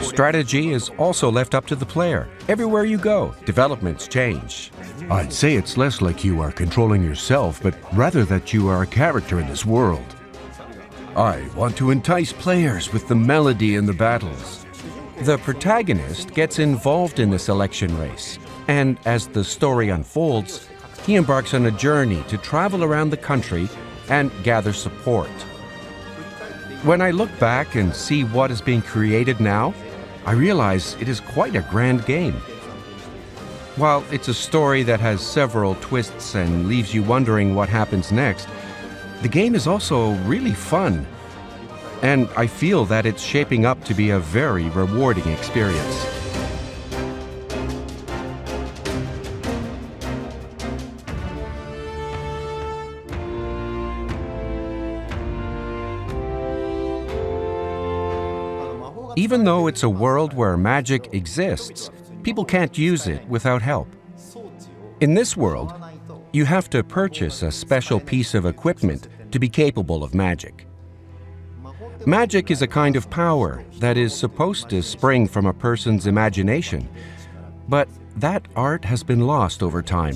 Strategy is also left up to the player. Everywhere you go, developments change. I'd say it's less like you are controlling yourself, but rather that you are a character in this world. I want to entice players with the melody in the battles. The protagonist gets involved in the selection race, and as the story unfolds, he embarks on a journey to travel around the country and gather support. When I look back and see what is being created now, I realize it is quite a grand game. While it's a story that has several twists and leaves you wondering what happens next, the game is also really fun. And I feel that it's shaping up to be a very rewarding experience. Even though it's a world where magic exists, people can't use it without help. In this world, you have to purchase a special piece of equipment to be capable of magic. Magic is a kind of power that is supposed to spring from a person's imagination, but that art has been lost over time.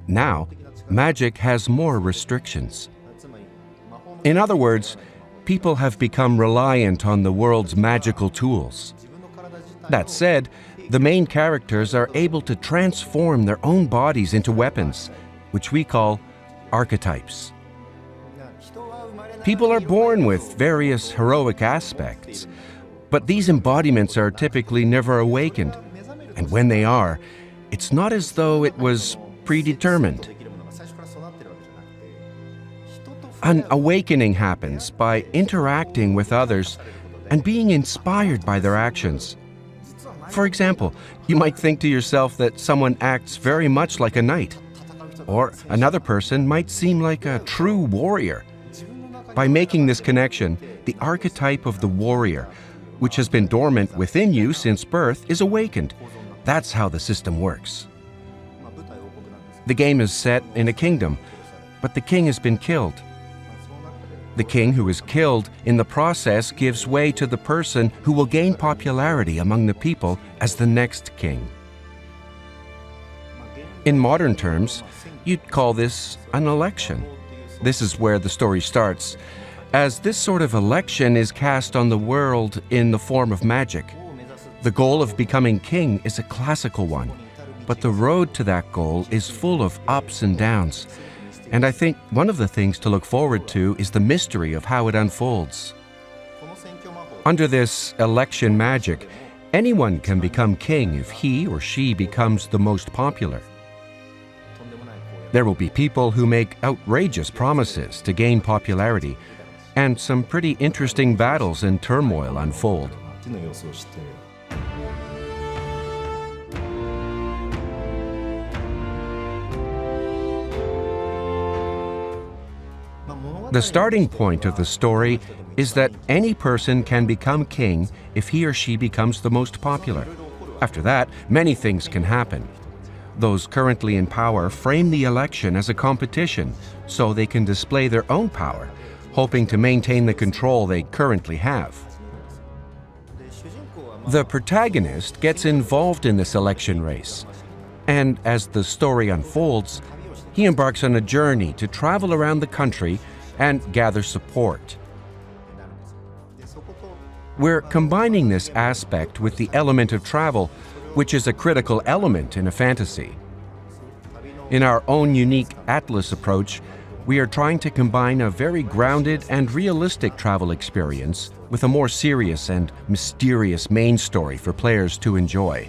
Now, magic has more restrictions. In other words, people have become reliant on the world's magical tools. That said, the main characters are able to transform their own bodies into weapons, which we call archetypes. People are born with various heroic aspects, but these embodiments are typically never awakened. And when they are, it's not as though it was predetermined. An awakening happens by interacting with others and being inspired by their actions. For example, you might think to yourself that someone acts very much like a knight, or another person might seem like a true warrior. By making this connection, the archetype of the warrior, which has been dormant within you since birth, is awakened. That's how the system works. The game is set in a kingdom, but the king has been killed. The king who is killed in the process gives way to the person who will gain popularity among the people as the next king. In modern terms, you'd call this an election. This is where the story starts, as this sort of election is cast on the world in the form of magic. The goal of becoming king is a classical one, but the road to that goal is full of ups and downs. And I think one of the things to look forward to is the mystery of how it unfolds. Under this election magic, anyone can become king if he or she becomes the most popular. There will be people who make outrageous promises to gain popularity, and some pretty interesting battles and turmoil unfold. The starting point of the story is that any person can become king if he or she becomes the most popular. After that, many things can happen. Those currently in power frame the election as a competition so they can display their own power, hoping to maintain the control they currently have. The protagonist gets involved in this election race, and as the story unfolds, he embarks on a journey to travel around the country and gather support. We're combining this aspect with the element of travel, which is a critical element in a fantasy. In our own unique Atlas approach, we are trying to combine a very grounded and realistic travel experience with a more serious and mysterious main story for players to enjoy.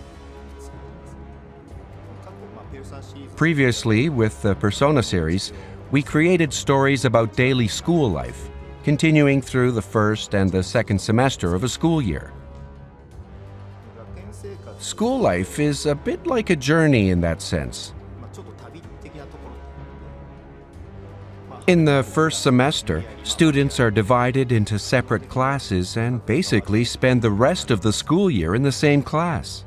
Previously, with the Persona series, we created stories about daily school life, continuing through the first and the second semester of a school year. School life is a bit like a journey in that sense. In the first semester, students are divided into separate classes and basically spend the rest of the school year in the same class.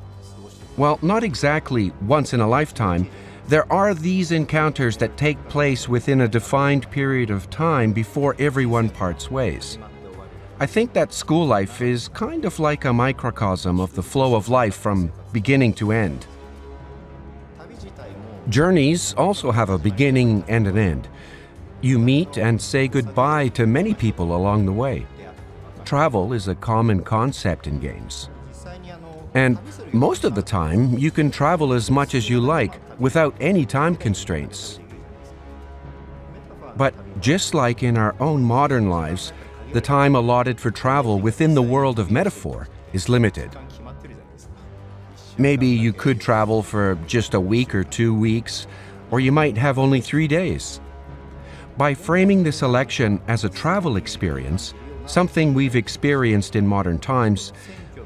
While not exactly once in a lifetime, there are these encounters that take place within a defined period of time before everyone parts ways. I think that school life is kind of like a microcosm of the flow of life from beginning to end. Journeys also have a beginning and an end. You meet and say goodbye to many people along the way. Travel is a common concept in games. And most of the time, you can travel as much as you like without any time constraints. But just like in our own modern lives, the time allotted for travel within the world of metaphor is limited. Maybe you could travel for just a week or 2 weeks, or you might have only 3 days. By framing this election as a travel experience, something we've experienced in modern times,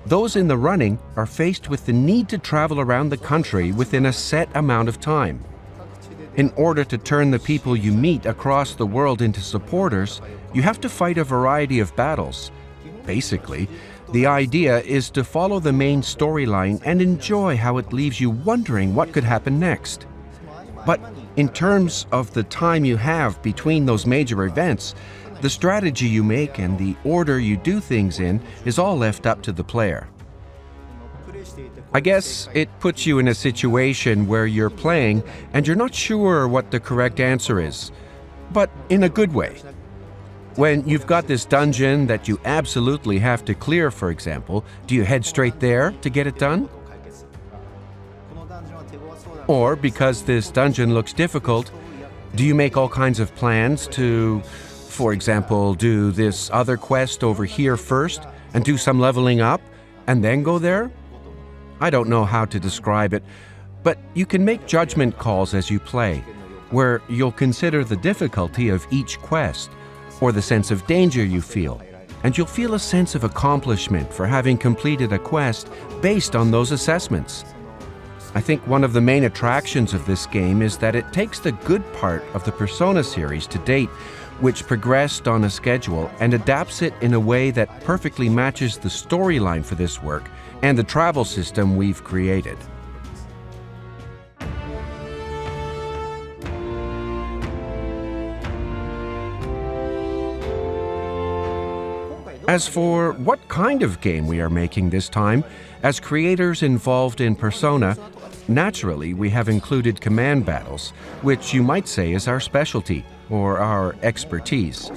those in the running are faced with the need to travel around the country within a set amount of time. In order to turn the people you meet across the world into supporters, you have to fight a variety of battles. Basically, the idea is to follow the main storyline and enjoy how it leaves you wondering what could happen next. But in terms of the time you have between those major events, the strategy you make and the order you do things in is all left up to the player. I guess it puts you in a situation where you're playing and you're not sure what the correct answer is, but in a good way. When you've got this dungeon that you absolutely have to clear, for example, do you head straight there to get it done? Or because this dungeon looks difficult, do you make all kinds of plans to, for example, do this other quest over here first and do some leveling up and then go there? I don't know how to describe it, but you can make judgment calls as you play, where you'll consider the difficulty of each quest or the sense of danger you feel, and you'll feel a sense of accomplishment for having completed a quest based on those assessments. I think one of the main attractions of this game is that it takes the good part of the Persona series to date, which progressed on a schedule, and adapts it in a way that perfectly matches the storyline for this work and the travel system we've created. As for what kind of game we are making this time, as creators involved in Persona, naturally we have included command battles, which you might say is our specialty, or our expertise.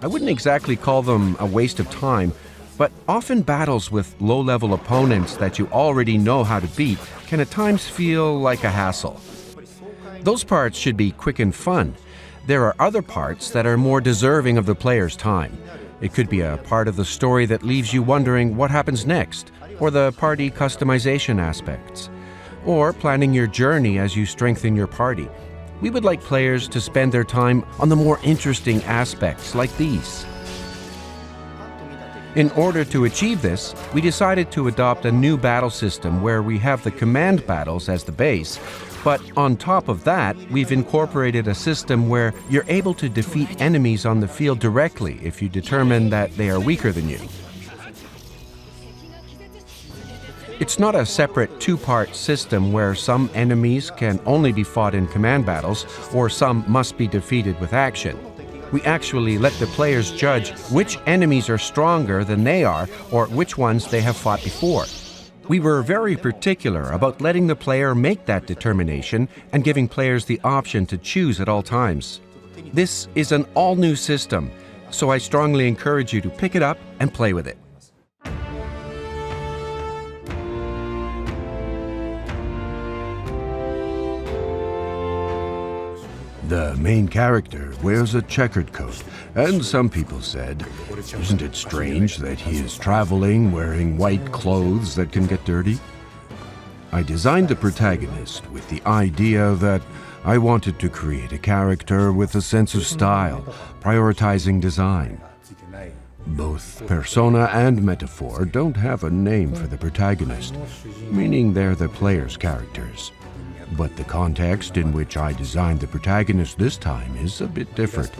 I wouldn't exactly call them a waste of time, but often battles with low-level opponents that you already know how to beat can at times feel like a hassle. Those parts should be quick and fun. There are other parts that are more deserving of the player's time. It could be a part of the story that leaves you wondering what happens next, or the party customization aspects, or planning your journey as you strengthen your party. We would like players to spend their time on the more interesting aspects like these. In order to achieve this, we decided to adopt a new battle system where we have the command battles as the base, but on top of that, we've incorporated a system where you're able to defeat enemies on the field directly if you determine that they are weaker than you. It's not a separate two-part system where some enemies can only be fought in command battles or some must be defeated with action. We actually let the players judge which enemies are stronger than they are or which ones they have fought before. We were very particular about letting the player make that determination and giving players the option to choose at all times. This is an all-new system, so I strongly encourage you to pick it up and play with it. The main character wears a checkered coat, and some people said, "Isn't it strange that he is traveling wearing white clothes that can get dirty?" I designed the protagonist with the idea that I wanted to create a character with a sense of style, prioritizing design. Both Persona and Metaphor don't have a name for the protagonist, meaning they're the player's characters. But the context in which I designed the protagonist this time is a bit different.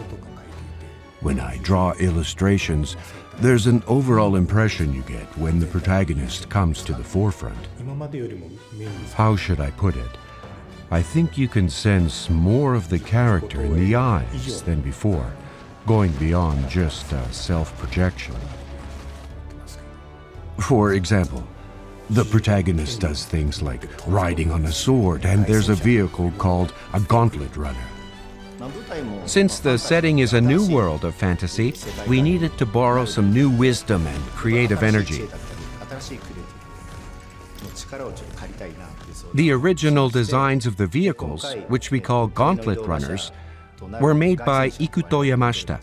When I draw illustrations, there's an overall impression you get when the protagonist comes to the forefront. How should I put it? I think you can sense more of the character in the eyes than before, going beyond just a self-projection. For example, the protagonist does things like riding on a sword, and there's a vehicle called a gauntlet runner. Since the setting is a new world of fantasy, we needed to borrow some new wisdom and creative energy. The original designs of the vehicles, which we call gauntlet runners, were made by Ikuto Yamashita,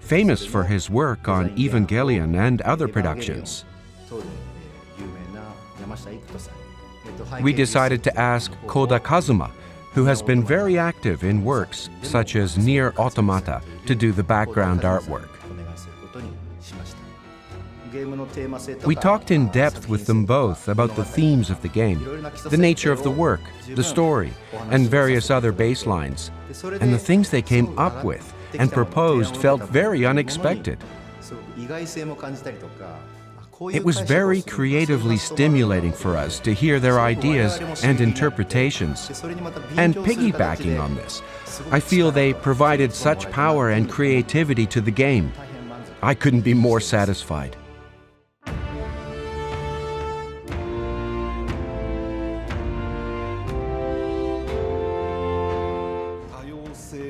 famous for his work on Evangelion and other productions. We decided to ask Koda Kazuma, who has been very active in works such as Nier Automata, to do the background artwork. We talked in depth with them both about the themes of the game, the nature of the work, the story, and various other baselines. And the things they came up with and proposed felt very unexpected. It was very creatively stimulating for us to hear their ideas and interpretations. And piggybacking on this, I feel they provided such power and creativity to the game. I couldn't be more satisfied.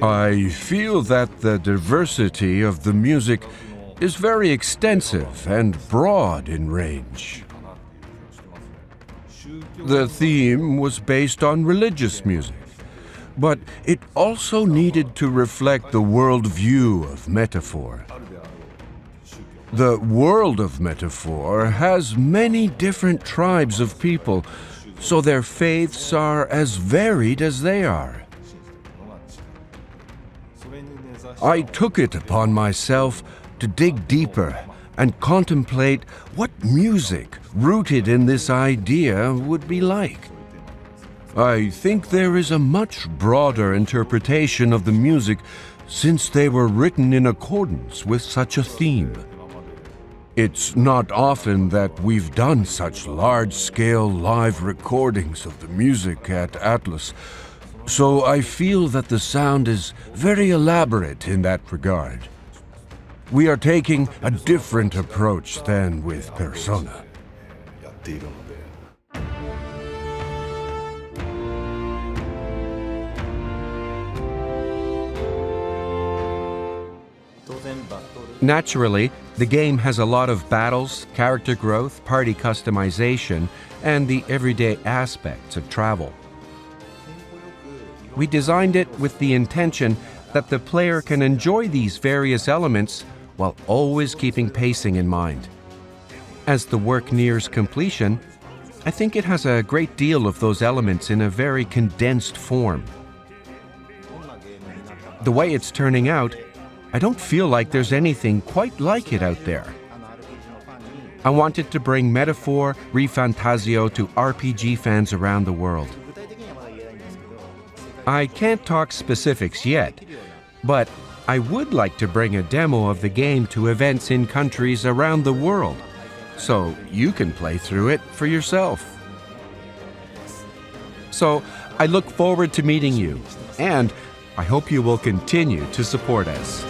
I feel that the diversity of the music is very extensive and broad in range. The theme was based on religious music, but it also needed to reflect the worldview of metaphor. The world of metaphor has many different tribes of people, so their faiths are as varied as they are. I took it upon myself to dig deeper and contemplate what music rooted in this idea would be like. I think there is a much broader interpretation of the music since they were written in accordance with such a theme. It's not often that we've done such large-scale live recordings of the music at Atlas, so I feel that the sound is very elaborate in that regard. We are taking a different approach than with Persona. Naturally, the game has a lot of battles, character growth, party customization, and the everyday aspects of travel. We designed it with the intention that the player can enjoy these various elements while always keeping pacing in mind. As the work nears completion, I think it has a great deal of those elements in a very condensed form. The way it's turning out, I don't feel like there's anything quite like it out there. I wanted to bring Metaphor ReFantazio to RPG fans around the world. I can't talk specifics yet, but I would like to bring a demo of the game to events in countries around the world, so you can play through it for yourself. So I look forward to meeting you, and I hope you will continue to support us.